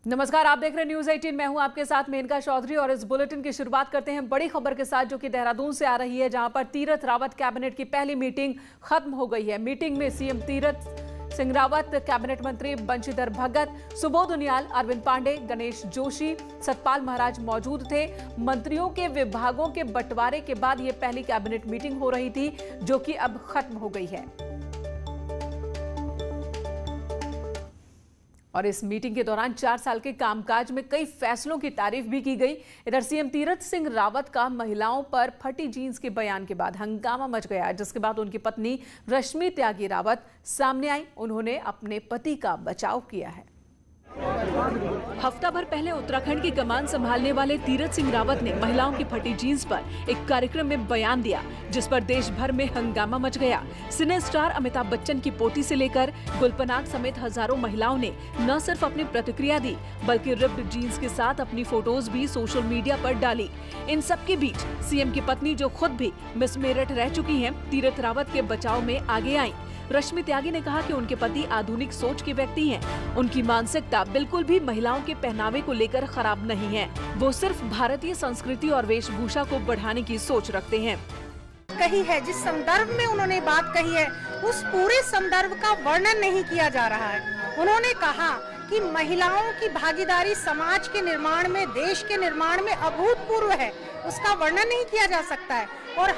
नमस्कार, आप देख रहे हैं न्यूज 18। मैं हूं आपके साथ मेनका चौधरी और इस बुलेटिन की शुरुआत करते हैं बड़ी खबर के साथ, जो कि देहरादून से आ रही है, जहां पर तीरथ रावत कैबिनेट की पहली मीटिंग खत्म हो गई है। मीटिंग में सीएम तीरथ सिंह रावत, कैबिनेट मंत्री बंशीधर भगत, सुबोध उनियाल, अरविंद पांडे, गणेश जोशी, सतपाल महाराज मौजूद थे। मंत्रियों के विभागों के बंटवारे के बाद यह पहली कैबिनेट मीटिंग हो रही थी, जो कि अब खत्म हो गई है। और इस मीटिंग के दौरान 4 साल के कामकाज में कई फैसलों की तारीफ भी की गई। इधर सीएम तीरथ सिंह रावत का महिलाओं पर फटी जीन्स के बयान के बाद हंगामा मच गया, जिसके बाद उनकी पत्नी रश्मि त्यागी रावत सामने आई। उन्होंने अपने पति का बचाव किया है। हफ्ता भर पहले उत्तराखंड की कमान संभालने वाले तीरथ सिंह रावत ने महिलाओं की फटी जीन्स पर एक कार्यक्रम में बयान दिया, जिस पर देश भर में हंगामा मच गया। सिने स्टार अमिताभ बच्चन की पोती से लेकर गुलपनाग समेत हजारों महिलाओं ने न सिर्फ अपनी प्रतिक्रिया दी, बल्कि रिप्ड जीन्स के साथ अपनी फोटोज भी सोशल मीडिया पर डाली। इन सब के बीच सीएम की पत्नी, जो खुद भी मिस मेरठ रह चुकी हैं, तीरथ रावत के बचाव में आगे आई। रश्मि त्यागी ने कहा कि उनके पति आधुनिक सोच के व्यक्ति हैं। उनकी मानसिकता बिल्कुल भी महिलाओं के पहनावे को लेकर खराब नहीं है। वो सिर्फ भारतीय संस्कृति और वेशभूषा को बढ़ाने की सोच रखते हैं। कही है, जिस संदर्भ में उन्होंने बात कही है, उस पूरे संदर्भ का वर्णन नहीं किया जा रहा है। उन्होंने कहा कि महिलाओं की भागीदारी समाज के निर्माण में, देश के निर्माण में अभूतपूर्व है, उसका वर्णन नहीं किया जा सकता है। और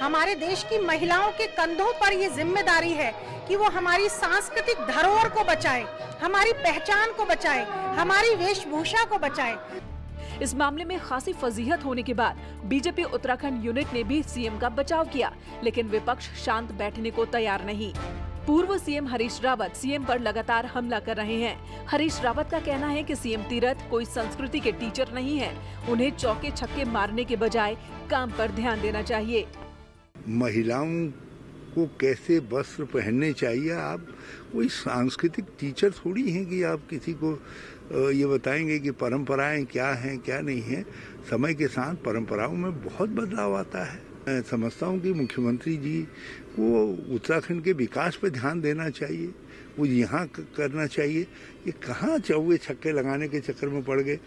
हमारे देश की महिलाओं के कंधों पर ये जिम्मेदारी है कि वो हमारी सांस्कृतिक धरोहर को बचाए, हमारी पहचान को बचाए, हमारी वेशभूषा को बचाए। इस मामले में खासी फजीहत होने के बाद बीजेपी उत्तराखंड यूनिट ने भी सीएम का बचाव किया, लेकिन विपक्ष शांत बैठने को तैयार नहीं। पूर्व सीएम हरीश रावत सीएम पर लगातार हमला कर रहे हैं। हरीश रावत का कहना है कि सीएम तीरथ कोई संस्कृति के टीचर नहीं है। उन्हें चौके छक्के मारने के बजाय काम पर ध्यान देना चाहिए। महिलाओं को कैसे वस्त्र पहनने चाहिए, आप कोई सांस्कृतिक टीचर थोड़ी हैं कि आप किसी को ये बताएंगे कि परंपराएं क्या हैं क्या नहीं है। समय के साथ परंपराओं में बहुत बदलाव आता है। मैं समझता हूँ कि मुख्यमंत्री जी को उत्तराखंड के विकास पर ध्यान देना चाहिए, वो यहाँ करना चाहिए। ये कहाँ चौके छक्के लगाने के चक्कर में पड़ गए।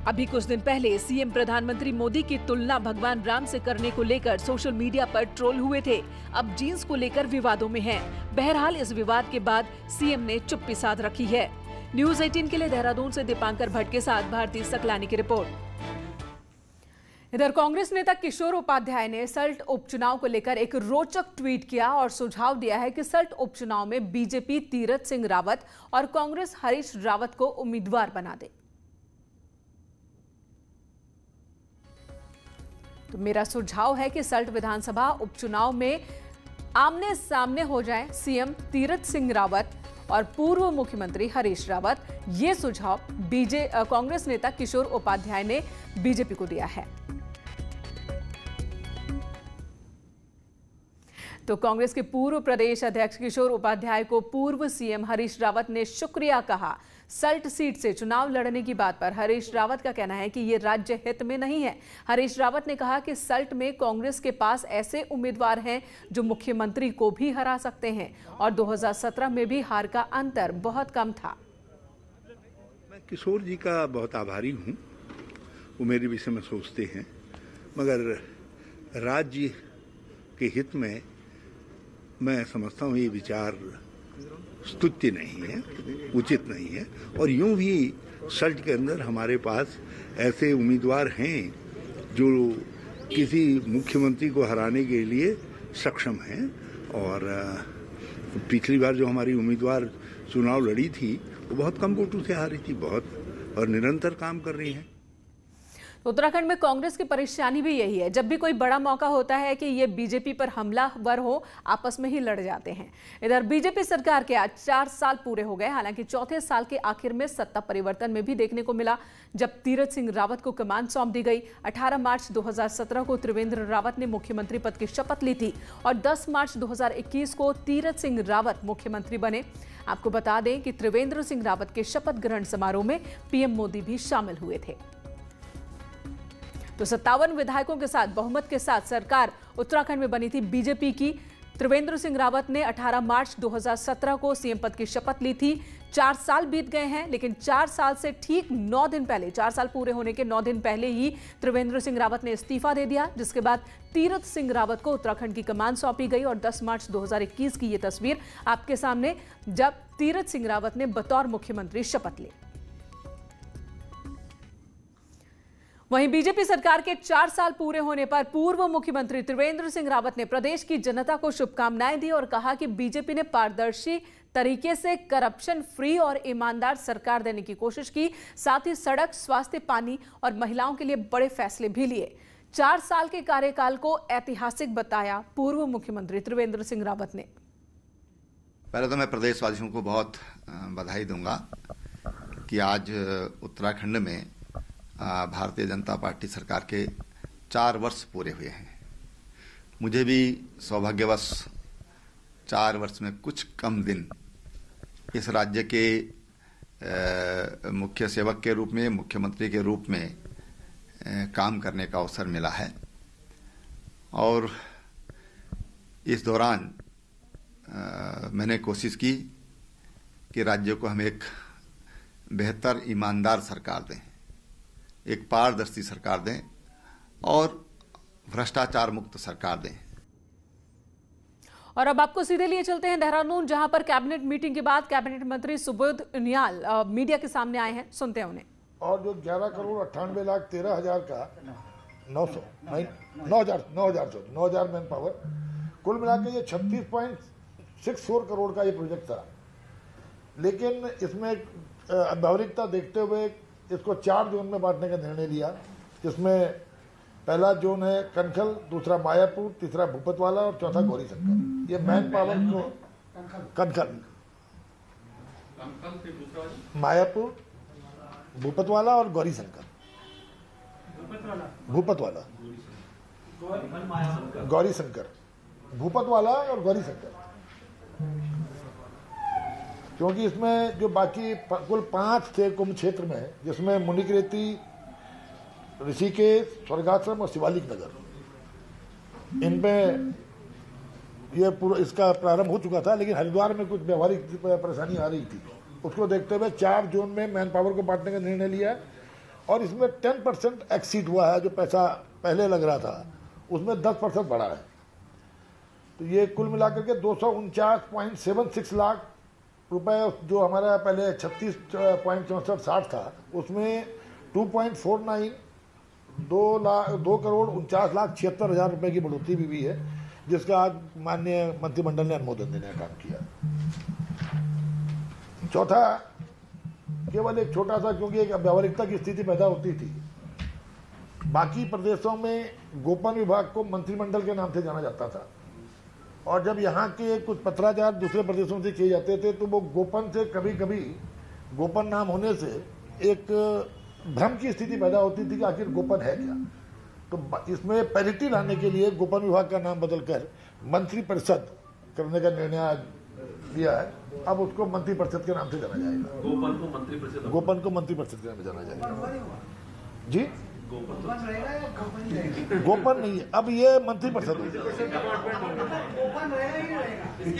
अभी कुछ दिन पहले सीएम प्रधानमंत्री मोदी की तुलना भगवान राम से करने को लेकर सोशल मीडिया पर ट्रोल हुए थे। अब जीन्स को लेकर विवादों में हैं। बहरहाल इस विवाद के बाद सीएम ने चुप्पी साध रखी है। न्यूज 18 के लिए देहरादून से दीपांकर भट्ट के साथ भारती सकलानी की रिपोर्ट। इधर कांग्रेस नेता किशोर उपाध्याय ने सल्ट उपचुनाव को लेकर एक रोचक ट्वीट किया और सुझाव दिया है कि सल्ट उपचुनाव में बीजेपी तीरथ सिंह रावत और कांग्रेस हरीश रावत को उम्मीदवार बना दे। तो मेरा सुझाव है कि सल्ट विधानसभा उपचुनाव में आमने सामने हो जाएं सीएम तीरथ सिंह रावत और पूर्व मुख्यमंत्री हरीश रावत। ये सुझाव कांग्रेस नेता किशोर उपाध्याय ने बीजेपी को दिया है। तो कांग्रेस के पूर्व प्रदेश अध्यक्ष किशोर उपाध्याय को पूर्व सीएम हरीश रावत ने शुक्रिया कहा। सल्ट सीट से चुनाव लड़ने की बात पर हरीश रावत का कहना है कि ये राज्य हित में नहीं है। हरीश रावत ने कहा कि सल्ट में कांग्रेस के पास ऐसे उम्मीदवार हैं जो मुख्यमंत्री को भी हरा सकते हैं और 2017 में भी हार का अंतर बहुत कम था। मैं किशोर जी का बहुत आभारी हूँ, वो मेरे विषय में सोचते हैं, मगर राज्य के हित में मैं समझता हूँ ये विचार स्तुत्य नहीं है, उचित नहीं है। और यूं भी सल्ट के अंदर हमारे पास ऐसे उम्मीदवार हैं जो किसी मुख्यमंत्री को हराने के लिए सक्षम हैं। और पिछली बार जो हमारी उम्मीदवार चुनाव लड़ी थी वो बहुत कम वोटों से हारी थी, बहुत, और निरंतर काम कर रही हैं। उत्तराखंड में कांग्रेस की परेशानी भी यही है। जब भी कोई बड़ा मौका होता है कि ये बीजेपी पर हमलावर हो, आपस में ही लड़ जाते हैं। इधर बीजेपी सरकार के आज 4 साल पूरे हो गए। हालांकि चौथे साल के आखिर में सत्ता परिवर्तन में भी देखने को मिला, जब तीरथ सिंह रावत को कमान सौंप दी गई। 18 मार्च 2017 को त्रिवेंद्र रावत ने मुख्यमंत्री पद की शपथ ली थी और 10 मार्च 2021 को तीरथ सिंह रावत मुख्यमंत्री बने। आपको बता दें कि त्रिवेंद्र सिंह रावत के शपथ ग्रहण समारोह में पीएम मोदी भी शामिल हुए थे। तो 57 विधायकों के साथ बहुमत के साथ सरकार उत्तराखंड में बनी थी बीजेपी की। त्रिवेंद्र सिंह रावत ने 18 मार्च 2017 को सीएम पद की शपथ ली थी। 4 साल बीत गए हैं, लेकिन 4 साल से ठीक 9 दिन पहले, 4 साल पूरे होने के 9 दिन पहले ही त्रिवेंद्र सिंह रावत ने इस्तीफा दे दिया, जिसके बाद तीरथ सिंह रावत को उत्तराखंड की कमान सौंपी गई। और 10 मार्च 2021 की ये तस्वीर आपके सामने, जब तीरथ सिंह रावत ने बतौर मुख्यमंत्री शपथ ली। वहीं बीजेपी सरकार के 4 साल पूरे होने पर पूर्व मुख्यमंत्री त्रिवेंद्र सिंह रावत ने प्रदेश की जनता को शुभकामनाएं दी और कहा कि बीजेपी ने पारदर्शी तरीके से करप्शन फ्री और ईमानदार सरकार देने की कोशिश की। साथ ही सड़क, स्वास्थ्य, पानी और महिलाओं के लिए बड़े फैसले भी लिए। 4 साल के कार्यकाल को ऐतिहासिक बताया पूर्व मुख्यमंत्री त्रिवेंद्र सिंह रावत ने। पहले तो मैं प्रदेशवासियों को बहुत बधाई दूंगा कि आज उत्तराखंड में भारतीय जनता पार्टी सरकार के 4 वर्ष पूरे हुए हैं। मुझे भी सौभाग्यवश 4 वर्ष में कुछ कम दिन इस राज्य के मुख्य सेवक के रूप में, मुख्यमंत्री के रूप में काम करने का अवसर मिला है। और इस दौरान मैंने कोशिश की कि राज्य को हम एक बेहतर ईमानदार सरकार दें, एक पारदर्शी सरकार दें और भ्रष्टाचार मुक्त सरकार दें। और अब आपको सीधे लिए चलते हैं देहरादून, जहां पर कैबिनेट मीटिंग के बाद कैबिनेट मंत्री सुबोध उनियाल मीडिया के सामने आए हैं। सुनते हैं उन्हें। और जो 11,98,13,000 का 9,000 मैन पावर, कुल मिला के ये 36.64 करोड़ का ये प्रोजेक्ट था। लेकिन इसमें व्यावहारिकता देखते हुए इसको 4 जोन में बांटने का निर्णय लिया, जिसमें पहला जोन है कनखल, दूसरा मायापुर, तीसरा भूपतवाला और चौथा गौरी शंकर। ये मैन पावर को कनखल, मायापुर, भूपतवाला और गौरी शंकर। भूपतवाला, गौरी शंकर, भूपतवाला और गौरी शंकर, क्योंकि इसमें जो बाकी कुल 5 थे कुंभ क्षेत्र में, जिसमें मुनिकरेती, ऋषिकेश, स्वर्गाश्रम और शिवालिक नगर, इनमें ये पूरा इसका प्रारंभ हो चुका था। लेकिन हरिद्वार में कुछ व्यवहारिक परेशानी आ रही थी, उसको देखते हुए 4 जोन में मैन पावर को बांटने का निर्णय लिया। और इसमें 10% एक्सीड हुआ है, जो पैसा पहले लग रहा था उसमें 10% बढ़ा है। तो ये कुल मिलाकर के 249.76 लाख रुपए, जो हमारा पहले 36.6460 था, उसमें 2.49 2,49,76,000 रुपए की बढ़ोतरी भी हुई है, जिसका आज माननीय मंत्रिमंडल ने अनुमोदन देने का काम किया। चौथा, केवल एक छोटा सा, क्योंकि एक व्यावहारिकता की स्थिति पैदा होती थी, बाकी प्रदेशों में गोपन विभाग को मंत्रिमंडल के नाम से जाना जाता था, और जब यहाँ के कुछ पत्राचार दूसरे प्रदेशों से किए जाते थे तो वो गोपन से कभी कभी गोपन नाम होने से एक भ्रम की स्थिति पैदा होती थी कि आखिर गोपन है क्या। तो इसमें पैरिटी लाने के लिए गोपन विभाग का नाम बदलकर मंत्री परिषद करने का निर्णय लिया है। अब उसको मंत्री परिषद के नाम से जाना जाएगा। गोपन को मंत्री परिषद के नाम से जाना जाएगा। जी, गोपन नहीं है, अब ये मंत्री परिषद हो गया।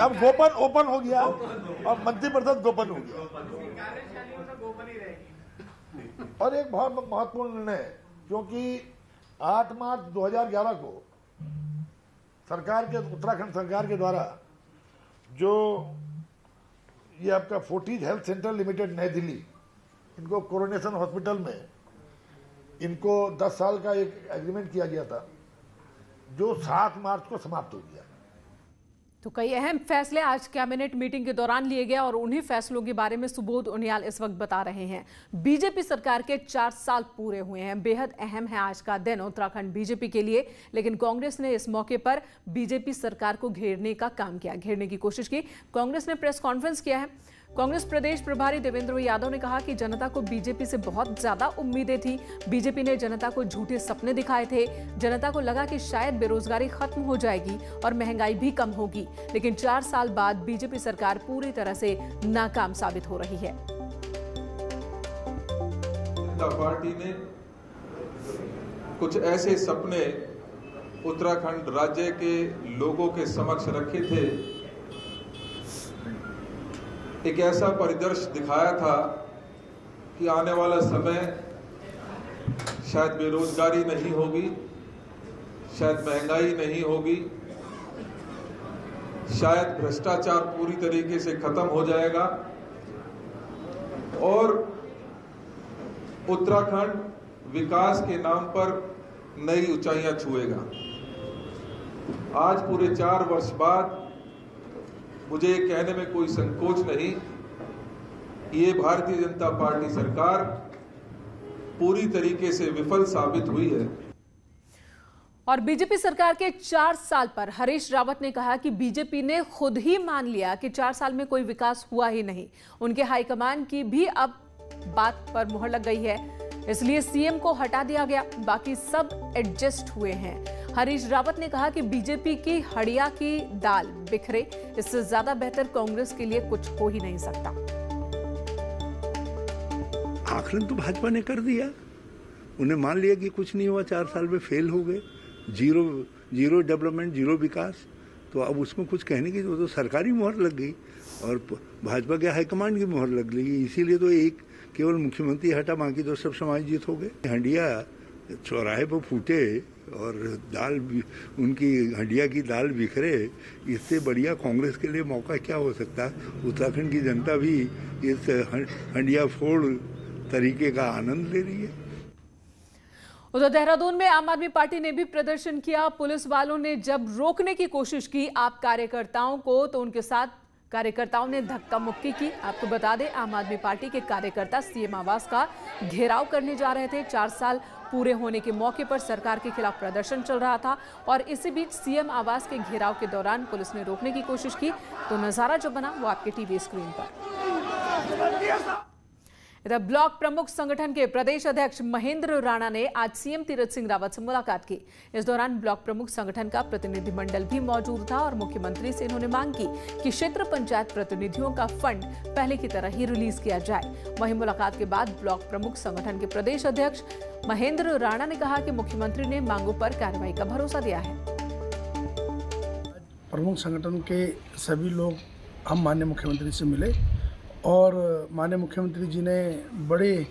अब गोपन ओपन हो गया और मंत्री परिषद गोपन हो गया। और एक बहुत महत्वपूर्ण निर्णय, क्योंकि 8 मार्च 2011 को उत्तराखंड सरकार के द्वारा जो ये आपका फोर्टिज हेल्थ सेंटर लिमिटेड नई दिल्ली, इनको कोरोनेशन हॉस्पिटल में इनको 10 साल का एक एग्रीमेंट किया गया था, जो 7 मार्च को समाप्त हो गया। तो कई अहम फैसले आज कैबिनेट मीटिंग के दौरान लिए गए और उन्हीं फैसलों के बारे में सुबोध उनियाल इस वक्त बता रहे हैं। बीजेपी सरकार के 4 साल पूरे हुए हैं। बेहद अहम है आज का दिन उत्तराखंड बीजेपी के लिए, लेकिन कांग्रेस ने इस मौके पर बीजेपी सरकार को घेरने का काम किया, घेरने की कोशिश की। कांग्रेस ने प्रेस कॉन्फ्रेंस किया है। कांग्रेस प्रदेश प्रभारी देवेंद्र यादव ने कहा कि जनता को बीजेपी से बहुत ज्यादा उम्मीदें थी। बीजेपी ने जनता को झूठे सपने दिखाए थे। जनता को लगा कि शायद बेरोजगारी खत्म हो जाएगी और महंगाई भी कम होगी, लेकिन 4 साल बाद बीजेपी सरकार पूरी तरह से नाकाम साबित हो रही है। जनता पार्टी ने कुछ ऐसे सपने उत्तराखंड राज्य के लोगों के समक्ष रखे थे, एक ऐसा परिदृश्य दिखाया था कि आने वाला समय शायद बेरोजगारी नहीं होगी, शायद महंगाई नहीं होगी, शायद भ्रष्टाचार पूरी तरीके से खत्म हो जाएगा और उत्तराखंड विकास के नाम पर नई ऊंचाइयां छुएगा। आज पूरे 4 वर्ष बाद मुझे ये कहने में कोई संकोच नहीं, ये भारतीय जनता पार्टी सरकार पूरी तरीके से विफल साबित हुई है। और बीजेपी सरकार के 4 साल पर हरीश रावत ने कहा कि बीजेपी ने खुद ही मान लिया कि 4 साल में कोई विकास हुआ ही नहीं। उनके हाईकमान की भी अब बात पर मुहर लग गई है, इसलिए सीएम को हटा दिया गया, बाकी सब एडजस्ट हुए हैं। हरीश रावत ने कहा कि बीजेपी की हड़िया की दाल बिखरे, इससे ज्यादा बेहतर कांग्रेस के लिए कुछ हो ही नहीं सकता। आकलन तो भाजपा ने कर दिया, उन्हें मान लिया कि कुछ नहीं हुआ, 4 साल में फेल हो गए, जीरो डेवलपमेंट, जीरो विकास। तो अब उसमें कुछ कहने की तो सरकारी मुहर लग गई और भाजपा के हाईकमांड की मुहर लग गई। इसीलिए तो एक केवल मुख्यमंत्री हटा, बाकी तो सब समाजित हो गए। हंडिया चौराहे पर फूटे और दाल उनकी हंडिया की दाल बिखरे, इससे बढ़िया कांग्रेस के लिए मौका क्या हो सकता है। उत्तराखंड की जनता भी इस हंडिया फोड़ तरीके का आनंद ले रही है। उधर देहरादून में आम आदमी पार्टी ने भी प्रदर्शन किया। पुलिस वालों ने जब रोकने की कोशिश की आप कार्यकर्ताओं को, तो उनके साथ कार्यकर्ताओं ने धक्का मुक्की की। आपको बता दें, आम आदमी पार्टी के कार्यकर्ता सीएम आवास का घेराव करने जा रहे थे। 4 साल पूरे होने के मौके पर सरकार के खिलाफ प्रदर्शन चल रहा था और इसी बीच सीएम आवास के घेराव के दौरान पुलिस ने रोकने की कोशिश की। तो नजारा जो बना वो आपके टीवी स्क्रीन पर। इधर ब्लॉक प्रमुख संगठन के प्रदेश अध्यक्ष महेंद्र राणा ने आज सीएम तीरथ सिंह रावत से मुलाकात की। इस दौरान ब्लॉक प्रमुख संगठन का प्रतिनिधिमंडल भी मौजूद था और मुख्यमंत्री से इन्होंने मांग की कि क्षेत्र पंचायत प्रतिनिधियों का फंड पहले की तरह ही रिलीज किया जाए। वहीं मुलाकात के बाद ब्लॉक प्रमुख संगठन के प्रदेश अध्यक्ष महेंद्र राणा ने कहा कि मुख्यमंत्री ने मांगों पर कार्रवाई का भरोसा दिया है। प्रमुख संगठन के सभी लोग हम माननीय मुख्यमंत्री से मिले और माननीय मुख्यमंत्री जी ने बड़े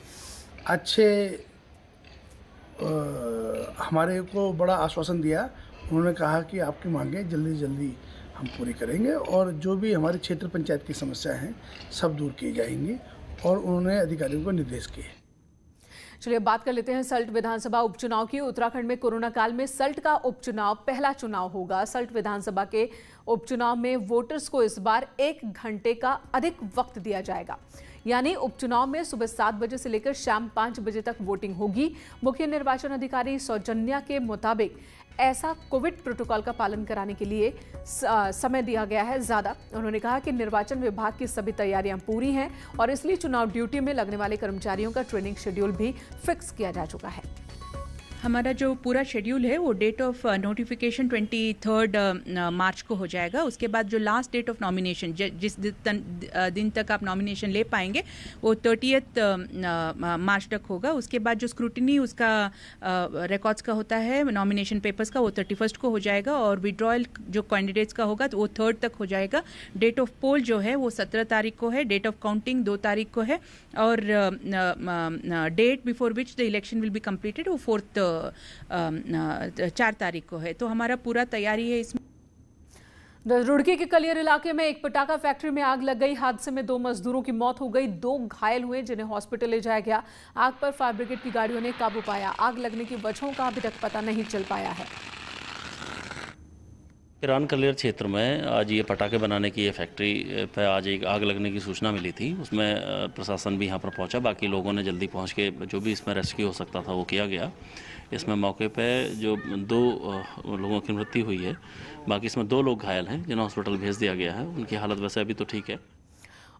अच्छे हमारे को बड़ा आश्वासन दिया। उन्होंने कहा कि आपकी मांगें जल्दी जल्दी हम पूरी करेंगे और जो भी हमारे क्षेत्र पंचायत की समस्या हैं सब दूर की जाएंगी और उन्होंने अधिकारियों को निर्देश किए। चलिए बात कर लेते हैं सल्ट विधानसभा उपचुनाव की। उत्तराखंड में कोरोना काल में सल्ट का उपचुनाव पहला चुनाव होगा। सल्ट विधानसभा के उपचुनाव में वोटर्स को इस बार 1 घंटे का अधिक वक्त दिया जाएगा, यानी उपचुनाव में सुबह 7 बजे से लेकर शाम 5 बजे तक वोटिंग होगी। मुख्य निर्वाचन अधिकारी सौजन्या के मुताबिक ऐसा कोविड प्रोटोकॉल का पालन कराने के लिए समय दिया गया है ज़्यादा। उन्होंने कहा कि निर्वाचन विभाग की सभी तैयारियां पूरी हैं और इसलिए चुनाव ड्यूटी में लगने वाले कर्मचारियों का ट्रेनिंग शेड्यूल भी फिक्स किया जा चुका है। हमारा जो पूरा शेड्यूल है वो डेट ऑफ नोटिफिकेशन 23 मार्च को हो जाएगा। उसके बाद जो लास्ट डेट ऑफ नॉमिनेशन, जिस दिन तक आप नॉमिनेशन ले पाएंगे वो 30 मार्च तक होगा। उसके बाद जो स्क्रूटिनी उसका रिकॉर्ड्स का होता है नॉमिनेशन पेपर्स का, वो 31 को हो जाएगा और विड्रॉयल जो कैंडिडेट्स का होगा तो वो 3 तक हो जाएगा। डेट ऑफ पोल जो है वो 17 तारीख को है, डेट ऑफ काउंटिंग 2 तारीख को है और date before which the election will be completed वो 4 तारीख को है। तो हमारा पूरा तैयारी है इसमें। रुड़की के कलियर इलाके में एक पटाखा फैक्ट्री में आग लग गई। हादसे में 2 मजदूरों की मौत हो गई, 2 घायल हुए जिन्हें हॉस्पिटल ले जाया गया। आग पर फायर ब्रिगेड की गाड़ियों ने काबू पाया। आग लगने की वजहों का अभी तक पता नहीं चल पाया है। ईरान कलियर क्षेत्र में आज ये पटाखे बनाने की ये फैक्ट्री पर आज एक आग लगने की सूचना मिली थी। उसमें प्रशासन भी यहाँ पर पहुँचा, बाकी लोगों ने जल्दी पहुँच के जो भी इसमें रेस्क्यू हो सकता था वो किया गया। इसमें मौके पे जो 2 लोगों की मृत्यु हुई है, बाकी इसमें 2 लोग घायल हैं जिन्हें हॉस्पिटल भेज दिया गया है। उनकी हालत वैसे अभी तो ठीक है।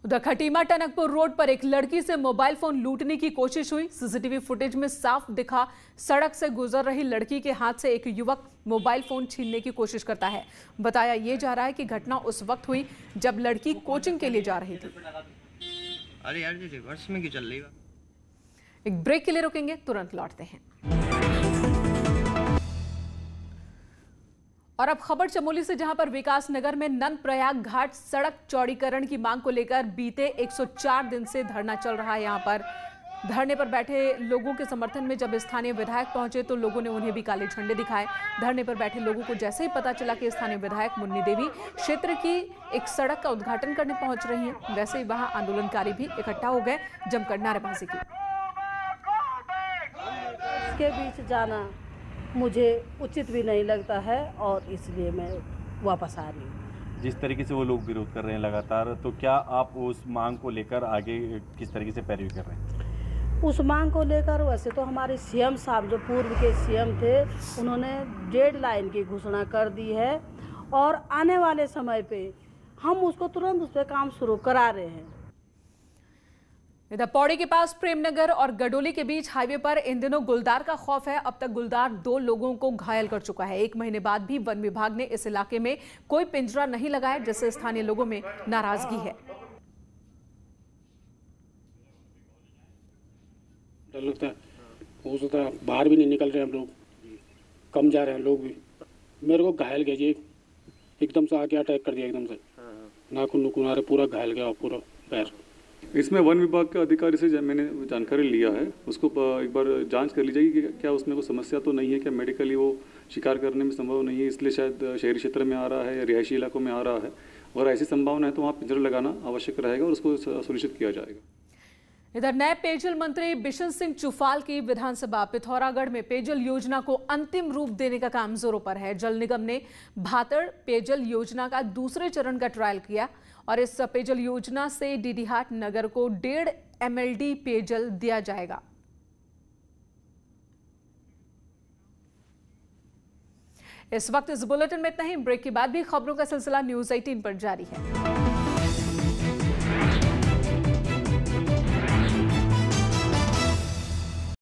उधर खटीमा टनकपुर रोड पर एक लड़की से मोबाइल फोन लूटने की कोशिश हुई। सीसीटीवी फुटेज में साफ दिखा सड़क से गुजर रही लड़की के हाथ से एक युवक मोबाइल फोन छीनने की कोशिश करता है। बताया ये जा रहा है कि घटना उस वक्त हुई जब लड़की कोचिंग के लिए जा रही थी। अरे यार जी रिवर्स में क्यों चल रही है? एक ब्रेक के लिए रुकेंगे, तुरंत लौटते हैं। और अब खबर चमोली से, जहां पर विकास नगर में नंद प्रयाग घाट सड़क चौड़ीकरण की मांग को लेकर बीते 104 दिन से धरना चल रहा है। यहां पर धरने पर बैठे लोगों के समर्थन में जब स्थानीय विधायक पहुंचे तो लोगों ने उन्हें भी काले झंडे दिखाए। धरने पर बैठे लोगों को जैसे ही पता चला कि स्थानीय विधायक मुन्नी देवी क्षेत्र की एक सड़क का उद्घाटन करने पहुंच रही हैं, वैसे ही वहां आंदोलनकारी भी इकट्ठा हो गए, जमकर नारेबाजी की। इसके बीच जाना मुझे उचित भी नहीं लगता है और इसलिए मैं वापस आ रही हूँ। जिस तरीके से वो लोग विरोध कर रहे हैं लगातार, तो क्या आप उस मांग को लेकर आगे किस तरीके से पैरवी कर रहे हैं? उस मांग को लेकर वैसे तो हमारे सीएम साहब जो पूर्व के सीएम थे, उन्होंने डेडलाइन की घोषणा कर दी है और आने वाले समय पे हम उसको तुरंत उस पर काम शुरू करा रहे हैं। इधर पौड़ी के पास प्रेमनगर और गडोली के बीच हाईवे पर इन दिनों गुलदार का खौफ है। अब तक गुलदार 2 लोगों को घायल कर चुका है। 1 महीने बाद भी वन विभाग ने इस इलाके में कोई पिंजरा नहीं लगाया, जिससे स्थानीय लोगों में नाराजगी है। डर लगता है, हो सकता है बाहर भी नहीं निकल रहे हम लोग, कम जा रहे हैं लोग भी। मेरे को घायल किया जी, एकदम से आके अटैक कर दिया, एकदम से नाखून नुकून आ रहे, पूरा घायल गया पूरा पैर। इसमें वन विभाग के अधिकारी से मैंने जानकारी लिया है, उसको एक बार जांच कर ली जाएगी कि क्या उसमें कोई समस्या तो नहीं है, क्या मेडिकली वो शिकार करने में संभव नहीं है, इसलिए शायद शहरी क्षेत्र में आ रहा है या रिहायशी इलाकों में आ रहा है। अगर ऐसी संभावना है तो वहाँ पिंजरा लगाना आवश्यक रहेगा और उसको सुनिश्चित किया जाएगा। इधर नए पेयजल मंत्री बिशन सिंह चुफाल की विधानसभा पिथौरागढ़ में पेयजल योजना को अंतिम रूप देने का काम जोरों पर है। जल निगम ने भातड़ पेयजल योजना का दूसरे चरण का ट्रायल किया और इस पेयजल योजना से डीडीहाट नगर को 1.5 MLD पेयजल दिया जाएगा। इस वक्त इस बुलेटिन में इतना ही। ब्रेक के बाद भी खबरों का सिलसिला न्यूज़ 18 पर जारी है।